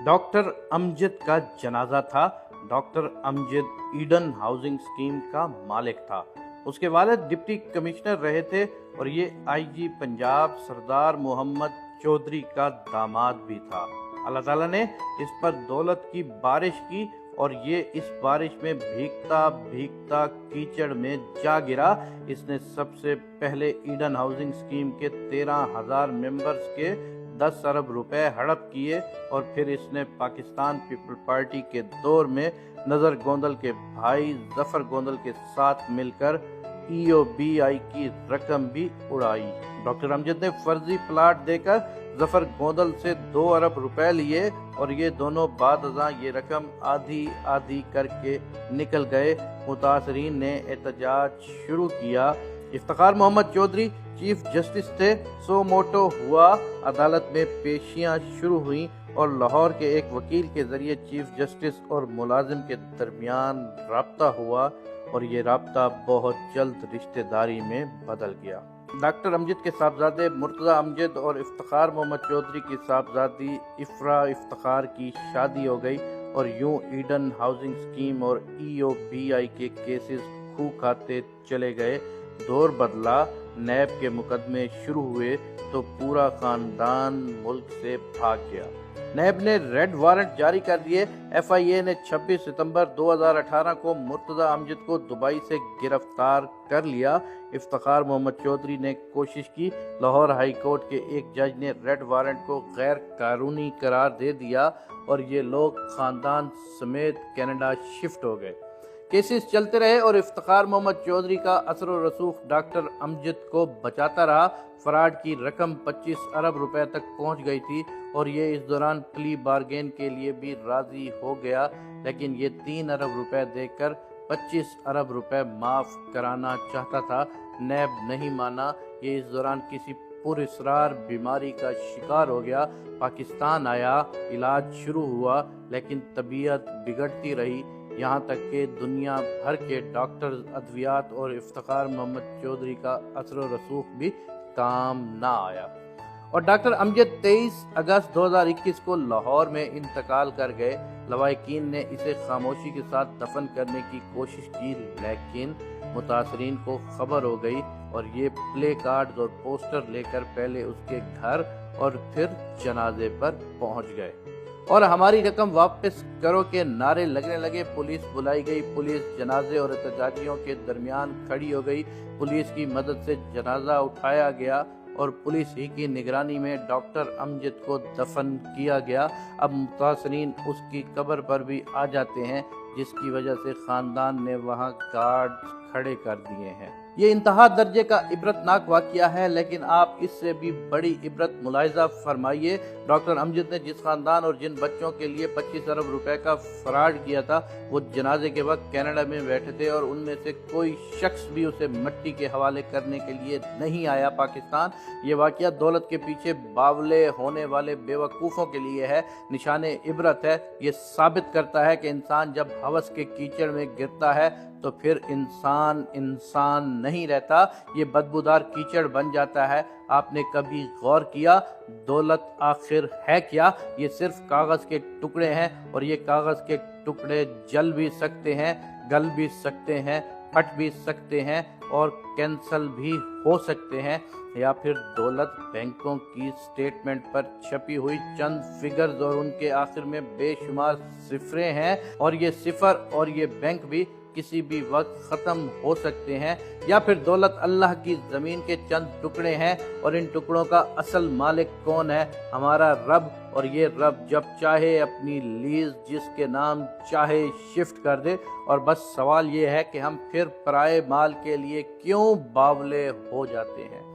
Doctor Amjad का जनाजा था। Doctor Amjad Eden housing scheme का मालिक था। उसके वालिद डिप्टी कमिश्नर रहे थे और ये आईजी पंजाब सरदार मोहम्मद चौधरी का दामाद भी था। अल्लाह ताला ने इस पर दौलत की बारिश की और ये इस बारिश में भीगता भीगता कीचड़ में जा गिरा। इसने सबसे पहले ईडन हाउसिंग स्कीम के 13,000 मेंबर्स के 10 अरब रुपए हड़प किए और फिर इसने पाकिस्तान पीपल पार्टी के दौर में नजर गोंदल के भाई जफर गोंदल के साथ मिलकर EOBI की रकम भी उड़ाई। डॉक्टर अमजद ने फर्जी प्लाट देकर जफर गोंदल से 2 अरब रुपए लिए और ये दोनों बादशाह ये रकम आधी आधी करके निकल गए। मुतासरीन ने एहतजाज शुरू किया। इफ्तिखार मोहम्मद चौधरी चीफ जस्टिस थे। सो मोटो हुआ, अदालत में पेशियां शुरू हुई और लाहौर के एक वकील के जरिए चीफ जस्टिस और मुलाजिम के दरमियान राब्ता हुआ और ये राब्ता बहुत जल्द रिश्तेदारी में बदल गया। डॉक्टर अमजद के साहबजादे मुर्तज़ा अमजद और इफ्तिखार मोहम्मद चौधरी की साहबजादी इफ्रा इफ्तिखार की शादी हो गई और यूं ईडन हाउसिंग स्कीम और EOBI के केसेस खूब खाते चले गए। दौर बदला, नैब के मुकदमे शुरू हुए तो पूरा खानदान मुल्क से भाग गया। नैब ने रेड वारंट जारी कर दिए। FIA ने 26 सितंबर 2018 को मुर्तज़ा अमजद को दुबई से गिरफ्तार कर लिया। इफ्तिखार मोहम्मद चौधरी ने कोशिश की। लाहौर हाई कोर्ट के एक जज ने रेड वारंट को गैर कानूनी करार दे दिया और ये लोग खानदान समेत कनाडा शिफ्ट हो गए। केसेस चलते रहे और इफ्तिखार मोहम्मद चौधरी का असर व रसूख डॉक्टर अमजद को बचाता रहा। फराड की रकम 25 अरब रुपए तक पहुंच गई थी और ये इस दौरान प्ली बार्गेन के लिए भी राजी हो गया, लेकिन ये 3 अरब रुपए देकर 25 अरब रुपए माफ कराना चाहता था। नैब नहीं माना। ये इस दौरान किसी पुरअसरार बीमारी का शिकार हो गया। पाकिस्तान आया, इलाज शुरू हुआ, लेकिन तबीयत बिगड़ती रही, यहाँ तक कि दुनिया भर के डॉक्टर, अद्वियात और इफ्तिखार मोहम्मद चौधरी का असर रसूख भी काम ना आया और डॉक्टर अमजद 23 अगस्त 2021 को लाहौर में इंतकाल कर गए। लवाहिकीन ने इसे खामोशी के साथ दफन करने की कोशिश की, लेकिन मुतासरीन को खबर हो गई और ये प्ले कार्ड और पोस्टर लेकर पहले उसके घर और फिर जनाजे पर पहुंच गए और हमारी रकम वापस करो के नारे लगने लगे। पुलिस बुलाई गई। पुलिस जनाजे और एहतजाजियों के दरमियान खड़ी हो गई। पुलिस की मदद से जनाजा उठाया गया और पुलिस ही की निगरानी में डॉक्टर अमजद को दफन किया गया। अब मुतासरीन उसकी कब्र पर भी आ जाते हैं, जिसकी वजह से खानदान ने वहां गार्ड खड़े कर दिए हैं। ये इंतहा दर्जे का इबरतनाक वाकया है, लेकिन आप इससे भी बड़ी इबरत मुलाहिजा फरमाइए। डॉक्टर अमजद ने जिस खानदान और जिन बच्चों के लिए 25 अरब रुपए का फराड किया था, वो जनाजे के वक्त कनाडा में बैठे थे और उनमें से कोई शख्स भी उसे मिट्टी के हवाले करने के लिए नहीं आया पाकिस्तान। ये वाकया दौलत के पीछे बावले होने वाले बेवकूफ़ों के लिए है, निशाने इबरत है। ये साबित करता है कि इंसान जब हवस के कीचड़ में गिरता है तो फिर इंसान नहीं रहता, ये बदबूदार कीचड़ बन जाता है। आपने कभी गौर किया दौलत आखिर है क्या? ये सिर्फ कागज के टुकड़े हैं और ये कागज के टुकड़े जल भी सकते हैं, गल भी सकते हैं, फट भी सकते हैं और कैंसल भी हो सकते हैं। या फिर दौलत बैंकों की स्टेटमेंट पर छपी हुई चंद फिगर्स और उनके आखिर में बेशुमार सिफरे हैं और ये सिफर और ये बैंक भी किसी भी वक्त खत्म हो सकते हैं। या फिर दौलत अल्लाह की जमीन के चंद टुकड़े हैं और इन टुकड़ों का असल मालिक कौन है? हमारा रब। और ये रब जब चाहे अपनी लीज जिसके नाम चाहे शिफ्ट कर दे। और बस सवाल ये है कि हम फिर पराये माल के लिए क्यों बावले हो जाते हैं?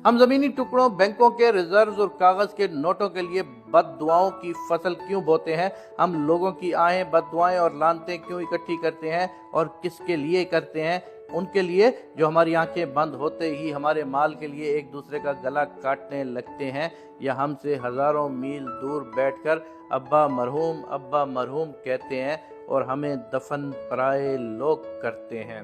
हम जमीनी टुकड़ों, बैंकों के रिजर्व और कागज के नोटों के लिए बददुआओं की फसल क्यों बोते हैं? हम लोगों की आहें, बददुआएं और लानतें क्यों इकट्ठी करते हैं और किसके लिए करते हैं? उनके लिए जो हमारी आंखें बंद होते ही हमारे माल के लिए एक दूसरे का गला काटने लगते हैं, या हमसे हजारों मील दूर बैठकर अब्बा मरहूम कहते हैं और हमें दफन पराए लोग करते हैं।